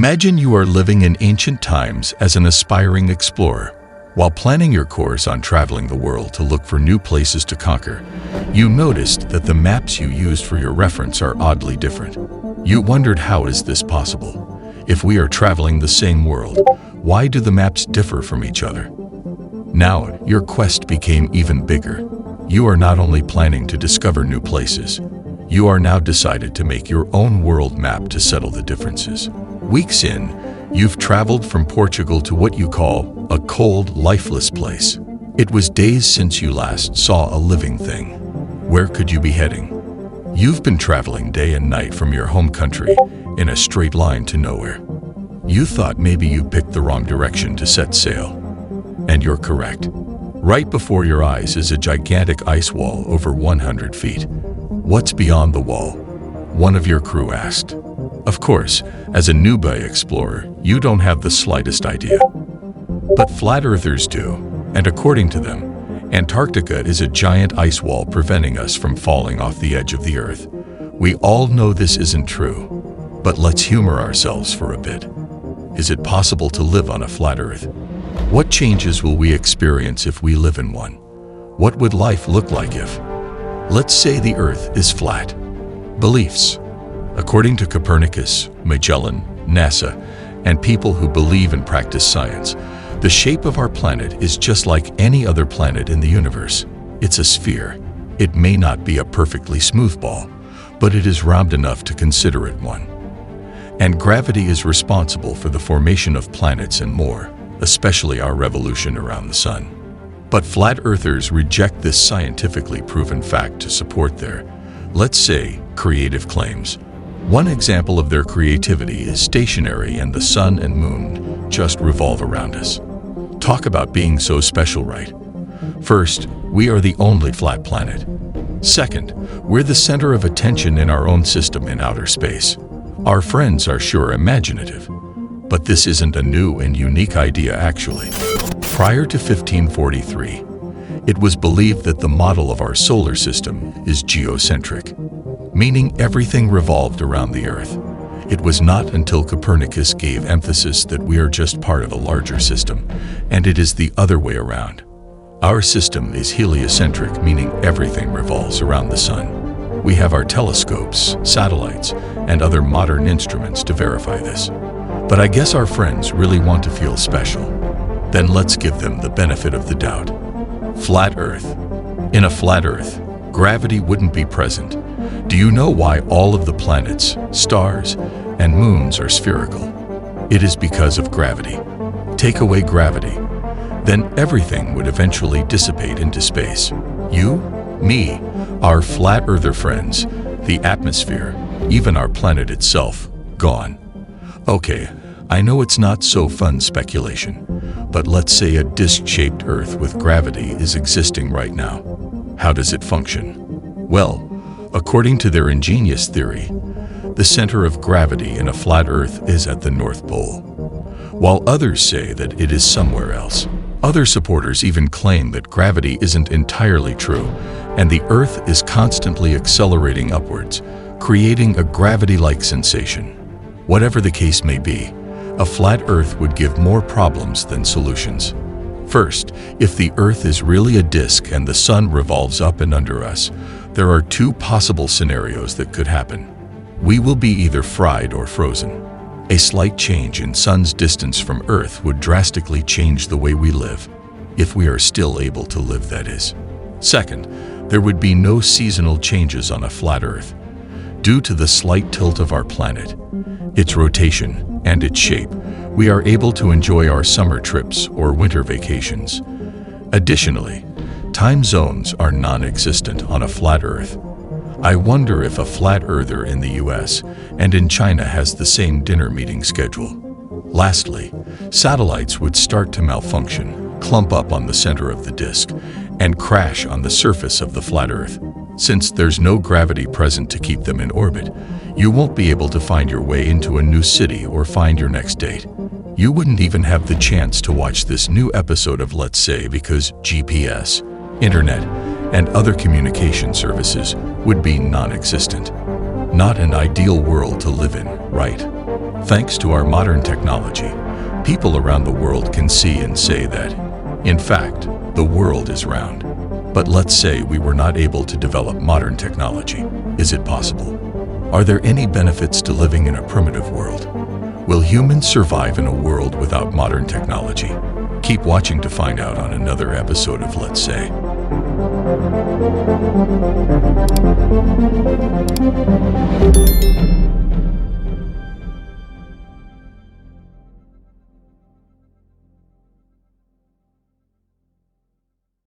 Imagine you are living in ancient times as an aspiring explorer. While planning your course on traveling the world to look for new places to conquer, you noticed that the maps you used for your reference are oddly different. You wondered, how is this possible? If we are traveling the same world, why do the maps differ from each other? Now, your quest became even bigger. You are not only planning to discover new places, you are now decided to make your own world map to settle the differences. Weeks in, you've traveled from Portugal to what you call a cold, lifeless place. It was days since you last saw a living thing. Where could you be heading? You've been traveling day and night from your home country in a straight line to nowhere. You thought maybe you picked the wrong direction to set sail. And you're correct. Right before your eyes is a gigantic ice wall over 100 feet. What's beyond the wall? One of your crew asked. Of course, as a newbie explorer, you don't have the slightest idea. But flat earthers do, and according to them, Antarctica is a giant ice wall preventing us from falling off the edge of the Earth. We all know this isn't true, but let's humor ourselves for a bit. Is it possible to live on a flat Earth? What changes will we experience if we live in one? What would life look like if, let's say, the Earth is flat? Beliefs. According to Copernicus, Magellan, NASA, and people who believe and practice science, the shape of our planet is just like any other planet in the universe. It's a sphere. It may not be a perfectly smooth ball, but it is round enough to consider it one. And gravity is responsible for the formation of planets and more, especially our revolution around the sun. But flat earthers reject this scientifically proven fact to support their, let's say, creative claims. One example of their creativity is stationary, and the sun and moon just revolve around us. Talk about being so special, right? First, we are the only flat planet. Second, we're the center of attention in our own system in outer space. Our friends are sure imaginative. But this isn't a new and unique idea, actually. Prior to 1543, it was believed that the model of our solar system is geocentric, meaning everything revolved around the Earth. It was not until Copernicus gave emphasis that we are just part of a larger system, and it is the other way around. Our system is heliocentric, meaning everything revolves around the sun. We have our telescopes, satellites, and other modern instruments to verify this. But I guess our friends really want to feel special. Then let's give them the benefit of the doubt. Flat Earth. In a flat Earth, gravity wouldn't be present. Do you know why all of the planets, stars, and moons are spherical? It is because of gravity. Take away gravity, then everything would eventually dissipate into space. You, me, our flat earther friends, the atmosphere, even our planet itself, gone. Okay, I know it's not so fun speculation, but let's say a disc-shaped Earth with gravity is existing right now. How does it function? Well, according to their ingenious theory, the center of gravity in a flat Earth is at the North Pole, while others say that it is somewhere else. Other supporters even claim that gravity isn't entirely true, and the Earth is constantly accelerating upwards, creating a gravity-like sensation. Whatever the case may be, a flat Earth would give more problems than solutions. First, if the Earth is really a disk and the sun revolves up and under us, there are two possible scenarios that could happen. We will be either fried or frozen. A slight change in sun's distance from Earth would drastically change the way we live, if we are still able to live, that is. Second, there would be no seasonal changes on a flat Earth. Due to the slight tilt of our planet, its rotation, and its shape, we are able to enjoy our summer trips or winter vacations. Additionally, time zones are non-existent on a flat Earth. I wonder if a flat earther in the US and in China has the same dinner meeting schedule. Lastly, satellites would start to malfunction, clump up on the center of the disk, and crash on the surface of the flat Earth. Since there's no gravity present to keep them in orbit, you won't be able to find your way into a new city or find your next date. You wouldn't even have the chance to watch this new episode of Let's Say because GPS, internet, and other communication services would be non-existent. Not an ideal world to live in, right? Thanks to our modern technology, people around the world can see and say that, in fact, the world is round. But let's say we were not able to develop modern technology. Is it possible? Are there any benefits to living in a primitive world? Will humans survive in a world without modern technology? Keep watching to find out on another episode of Let's Say.